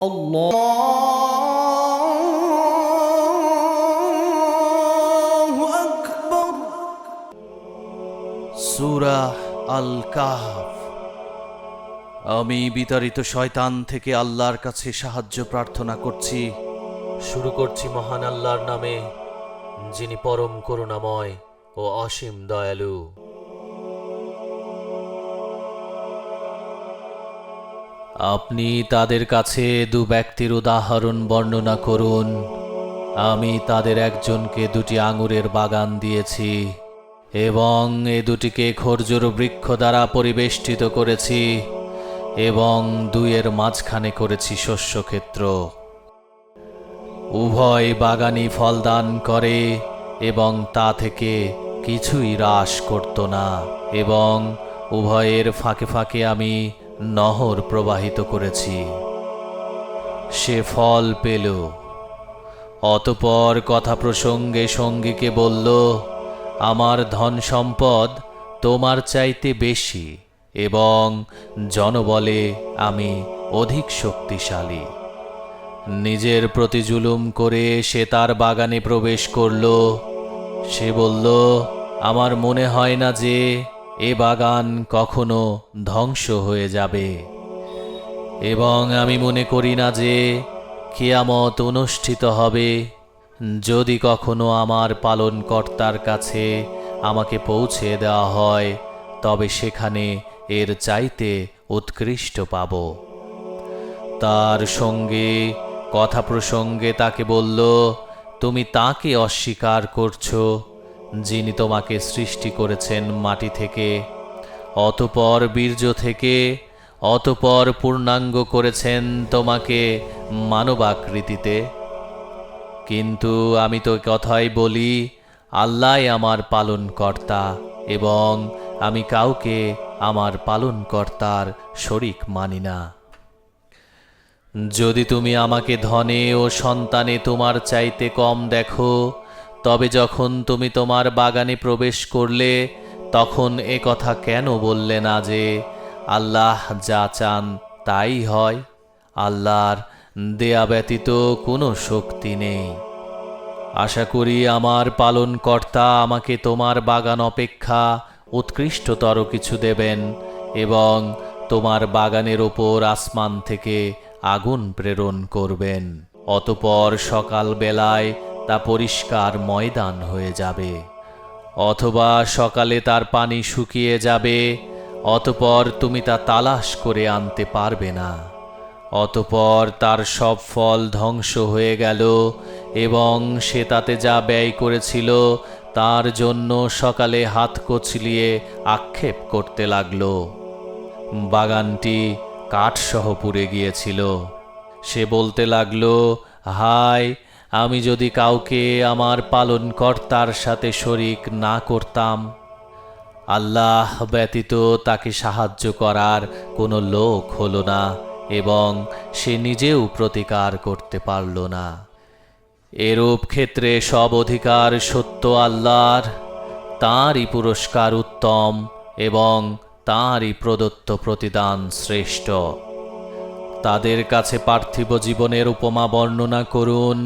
আল্লাহু আকবার। সূরা আল কাহফ। আমি বিতাড়িত শয়তান থেকে আল্লাহর কাছে সাহায্য প্রার্থনা করছি। শুরু করছি মহান আল্লাহর নামে, যিনি পরম করুণাময় ও অসীম দয়ালু। আপনি তাদের কাছে দু ব্যক্তির উদাহরণ বর্ণনা করুন। আমি তাদের একজনকে দুটি আঙুরের বাগান দিয়েছি এবং এ দুটিকে খর্জুর বৃক্ষ দ্বারা পরিবেষ্টিত করেছি এবং দুইয়ের মাঝখানে করেছি শস্যক্ষেত্র। উভয় বাগানই ফলদান করে এবং তা থেকে কিছুই হ্রাস করত না, এবং উভয়ের ফাঁকে ফাঁকে আমি নহর প্রবাহিত করেছি। সে ফল পেল। অতঃপর কথা প্রসঙ্গে সঙ্গীকে বলল, আমার ধন সম্পদ তোমার চাইতে বেশি এবং জনবলে আমি অধিক শক্তিশালী। নিজের প্রতি জুলুম করে সে তার বাগানে প্রবেশ করল। সে বলল, আমার মনে হয় না যে এ বাগান কখনো ধ্বংস হয়ে যাবে, এবং আমি মনে করি না যে কিয়ামত অনুষ্ঠিত হবে। যদি কখনো আমার পালনকর্তার কাছে আমাকে পৌঁছে দেওয়া হয়, তবে সেখানে এর চাইতে উৎকৃষ্ট পাব। তার সঙ্গে কথা প্রসঙ্গে তাকে বলল, তুমি তাকে অস্বীকার করছো যিনি তোমাকে সৃষ্টি করেছেন মাটি থেকে, অতঃপর বীর্য থেকে, অতঃপর পূর্ণাঙ্গ করেছেন তোমাকে মানবাকৃতিতে। কিন্তু আমি তো কথাই বলি, আল্লাহই আমার পালনকর্তা, এবং আমি কাউকে আমার পালনকর্তার শরীক মানি না। যদি তুমি আমাকে ধনে ও সন্তানে তোমার চাইতে কম দেখো, তবে যখন তুমি তোমার বাগানে প্রবেশ করলে তখন এ কথা কেন বললে না যে আল্লাহ যা চান তাই হয়? আল্লাহর দেয়া ব্যতীত কোনো শক্তি নেই। আশা করি আমার পালনকর্তা আমাকে তোমার বাগান অপেক্ষা উৎকৃষ্টতর কিছু দেবেন, এবং তোমার বাগানের ওপর আসমান থেকে আগুন প্রেরণ করবেন। অতঃপর সকাল বেলায় তা পরিষ্কার ময়দান হয়ে যাবে, অথবা সকালে তার পানি শুকিয়ে যাবে। অতঃপর তুমি তা তালাশ করে আনতে পারবে না। অতঃপর তার সব ফল ধ্বংস হয়ে গেল, এবং সে তাতে যা ব্যয় করেছিল তার জন্য সকালে হাত কচলিয়ে আক্ষেপ করতে লাগল। বাগানটি কাঠসহ পুড়ে গিয়েছিল। সে বলতে লাগল, হায়, আমি যদি কাউকে আমার পালনকর্তার সাথে শরীক না করতাম। আল্লাহ ব্যতীত তাকে সাহায্য করার কোনো লোক হলো না, এবং সে নিজেও প্রতিকার করতে পারল না। এরূপ ক্ষেত্রে সব অধিকার সত্য আল্লাহর। তাঁরই পুরস্কার উত্তম, এবং তাঁরই প্রদত্ত প্রতিদান শ্রেষ্ঠ। তাদের কাছে পার্থিব জীবনের উপমা বর্ণনা করুন,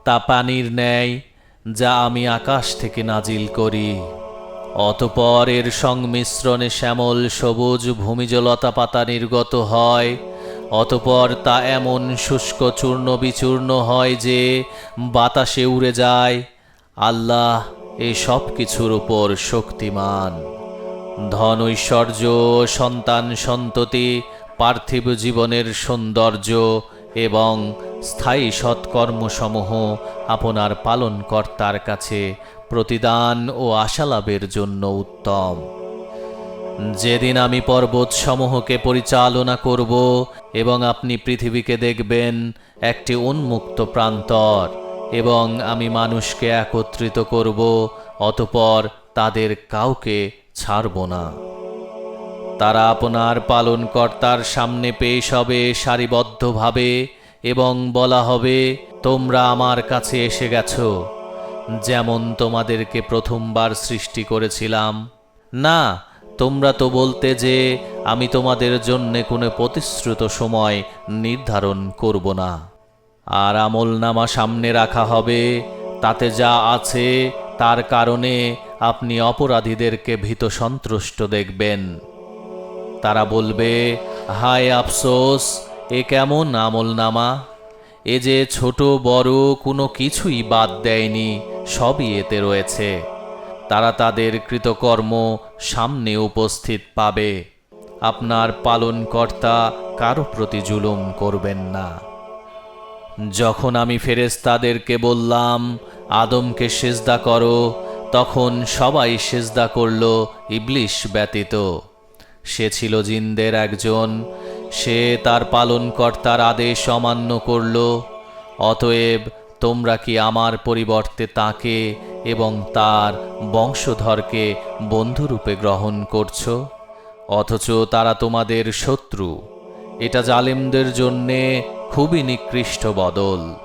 তা পানির ন্যায় যা আমি আকাশ থেকে নাজিল করি। অতঃপর এর সংমিশ্রণে শ্যামল সবুজ ভূমিজলতা পাতা নির্গত হয়। অতঃপর তা এমন শুষ্ক চূর্ণ বিচূর্ণ হয় যে বাতাসে উড়ে যায়। আল্লাহ এ সব কিছুর উপর শক্তিমান। ধন ঐশ্বর্য, সন্তান সন্ততি, পার্থিব জীবনের সৌন্দর্য এবং স্থায়ী সৎকর্মসমূহ আপনার পালনকর্তার কাছে প্রতিদান ও আশালাভের জন্য উত্তম। যেদিন আমি পর্বতসমূহকে পরিচালনা করব এবং আপনি পৃথিবীকে দেখবেন একটি উন্মুক্ত প্রান্তর, এবং আমি মানুষকে একত্রিত করব, অতঃপর তাদের কাউকে ছাড়ব না। তারা আপনার পালনকর্তার সামনে পেশ হবে সারিবদ্ধভাবে, এবং বলা হবে, তোমরা আমার কাছে এসে গেছো, যেমন তোমাদেরকে প্রথমবার সৃষ্টি করেছিলাম। না, তোমরা তো বলতে যে আমি তোমাদের জন্যে কোনো প্রতিশ্রুত সময় নির্ধারণ করব না। আর আমলনামা সামনে রাখা হবে, তাতে যা আছে তার কারণে আপনি অপরাধীদেরকে ভীত সন্ত্রস্ত দেখবেন। তারা বলবে, হায় আফসোস, এ কেমন আমলনামা! এ যে ছোট বড় কোনো কিছুই বাদ দেয়নি, সবই এতে রয়েছে। তারা তাদের কৃতকর্ম সামনে উপস্থিত পাবে। আপনার পালনকর্তা কারো প্রতি জুলুম করবেন না। যখন আমি ফেরেশতাদেরকে বললাম আদমকে সিজদা করো, তখন সবাই সিজদা করল ইবলিশ ব্যতীত। সে ছিল জিনদের একজন, সে তার পালনকর্তার আদেশ অমান্য করল। অতএব তোমরা কি আমার পরিবর্তে তাকে এবং তার বংশধরকে বন্ধুরূপে গ্রহণ করছো, অথচ তারা তোমাদের শত্রু? এটা জালেমদের জন্যে খুবই নিকৃষ্ট বদল।